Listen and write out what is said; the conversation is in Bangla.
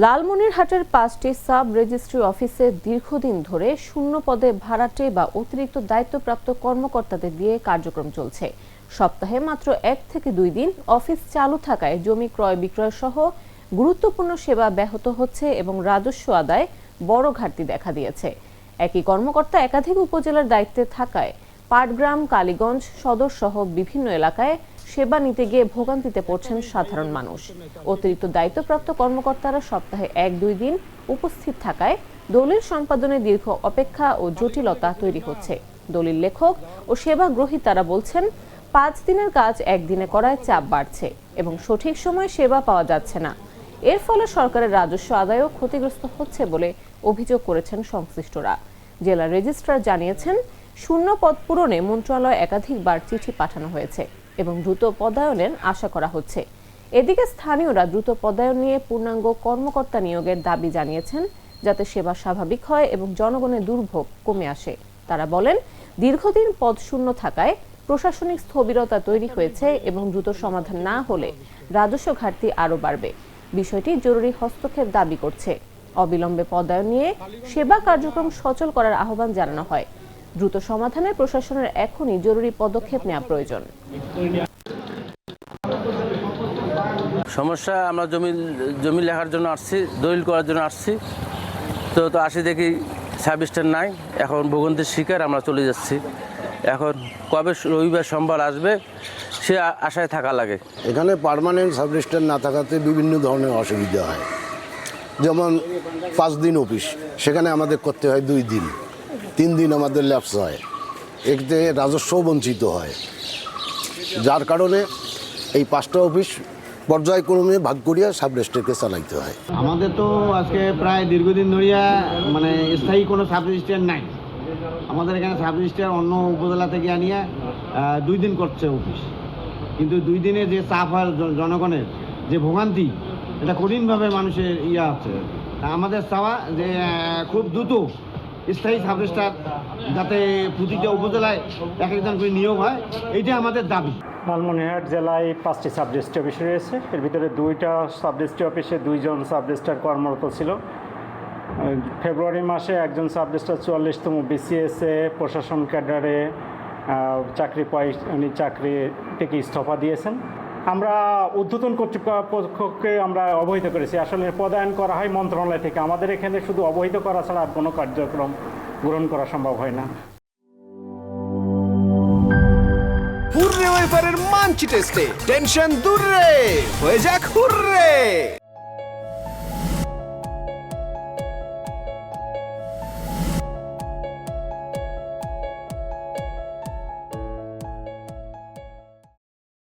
লালমনিরহাটের ৫টি সাব রেজিস্ট্রি অফিসে দীর্ঘদিন ধরে শূন্য পদে ভাড়াটে বা অতিরিক্ত দায়িত্বপ্রাপ্ত কর্মকর্তাদের দিয়ে কার্যক্রম চলছে। সপ্তাহে মাত্র ১ থেকে ২ দিন অফিস চালু থাকায় জমি ক্রয় বিক্রয় সহ গুরুত্বপূর্ণ সেবা ব্যাহত হচ্ছে এবং রাজস্ব আদায় বড় ঘাটতি দেখা দিয়েছে। একই কর্মকর্তা একাধিক উপজেলার দায়িত্বে থাকায় পাটগ্রাম, কালীগঞ্জ সদর সহ বিভিন্ন এলাকায় সেবা নিতে গিয়ে ভোগান্তিতে পড়ছেন সাধারণ মানুষ। অতিরিক্ত দায়িত্বপ্রাপ্ত কর্মকর্তারা সপ্তাহে ১-২ দিন উপস্থিত থাকায় দলিল সম্পাদনে দীর্ঘ অপেক্ষা ও জটিলতা তৈরি হচ্ছে। দলিল লেখক ও সেবা গ্রহীতারা বলছেন ৫ দিনের কাজ ১ দিনে করায় চাপ বাড়ছে এবং সঠিক সময়ে সেবা পাওয়া যাচ্ছে না। এর ফলে সরকারের রাজস্ব আদায়ও ক্ষতিগ্রস্ত হচ্ছে বলে অভিযোগ করেছেন সংশ্লিষ্টরা। জেলা রেজিস্ট্রার জানিয়েছেন, শূন্য পদ পূরণে মন্ত্রণালয়ে একাধিকবার চিঠি পাঠানো হয়েছে এবং দ্রুত পদায়নের আশা করা হচ্ছে। এদিকে স্থানীয়রা দ্রুত পদায়ন নিয়ে পূর্ণাঙ্গ কর্মকর্তা নিয়োগের দাবি জানিয়েছেন, যাতে সেবা স্বাভাবিক হয় এবং জনগণের দুর্ভোগ কমে আসে। তারা বলেন, দীর্ঘদিন পদ শূন্য থাকায় প্রশাসনিক স্থবিরতা তৈরি হয়েছে এবং দ্রুত সমাধান না হলে রাজস্ব ঘাটতি আরও বাড়বে। বিষয়টি জরুরি হস্তক্ষেপ দাবি করছে। অবিলম্বে পদায়ন নিয়ে সেবা কার্যক্রম সচল করার আহ্বান জানানো হয়। দ্রুত সমাধানে প্রশাসনের এখনই জরুরি পদক্ষেপ নেওয়া প্রয়োজন। সমস্যা, আমরা জমি লেখার জন্য আসছি, দলিল করার জন্য আসছি, তো আসি দেখি সার্ভিসটা নাই। এখন ভোগান্তির শিকার আমরা চলে যাচ্ছি। এখন কবে রবিবার সোমবার আসবে সে আশায় থাকা লাগে। এখানে পার্মানেন্ট সাবরেজিস্ট্রার না থাকাতে বিভিন্ন ধরনের অসুবিধা হয়। যেমন ৫ দিন অফিস, সেখানে আমাদের করতে হয় 2 দিন, 3 দিন আমাদের ল্যাপস হয়। এতে রাজস্বও বঞ্চিত হয়, যার কারণে এই 5টা অফিস পর্যায়ক্রমে ভাগ করিয়া সাবরেজিস্ট্রারকে চালাইতে হয়। আমাদের তো আজকে প্রায় দীর্ঘদিন ধরিয়া স্থায়ী কোনো সাবরেজিস্ট্রার নাই। আমাদের এখানে সাবরেজিস্ট্রার অন্য উপজেলা থেকে আনিয়া 2 দিন করছে অফিস, কিন্তু 2 দিনে যে চাপ হয় জনগণের, যে ভোগান্তি, এটা কঠিনভাবে মানুষের আছে। আমাদের চাওয়া যে খুব দ্রুত স্থায়ী সাবরেজিস্ট্রার যাতে প্রতিটা উপজেলায় একজন করে নিয়োগ হয়, এইটা আমাদের দাবি। লালমনিরহাট জেলায় 5টি সাবরেজিস্ট্রি অফিস রয়েছে। এর ভিতরে 2টা সাবরেজিস্ট্রি অফিসে 2 জন সাবরেজিস্ট্রার কর্মরত ছিল। ফেব্রুয়ারি মাসে একজন সাবরেজিস্ট্রার 44তম বিসিএসে প্রশাসন ক্যাডারে চাকরি পাই, উনি চাকরি থেকে ইস্তফা দিয়েছেন। আমরা ঊর্ধ্বতন কর্তৃপক্ষকে আমরা অবহিত করেছি। আসলে পদায়ন করা হয় মন্ত্রণালয় থেকে। আমাদের এখানে শুধু অবহিত করা ছাড়া আর কোনো কার্যক্রম গ্রহণ করা সম্ভব হয় না। হুররে ওয়েফারের মানচি টেস্টে টেনশন দূর রে, হয়ে যাক হুররে।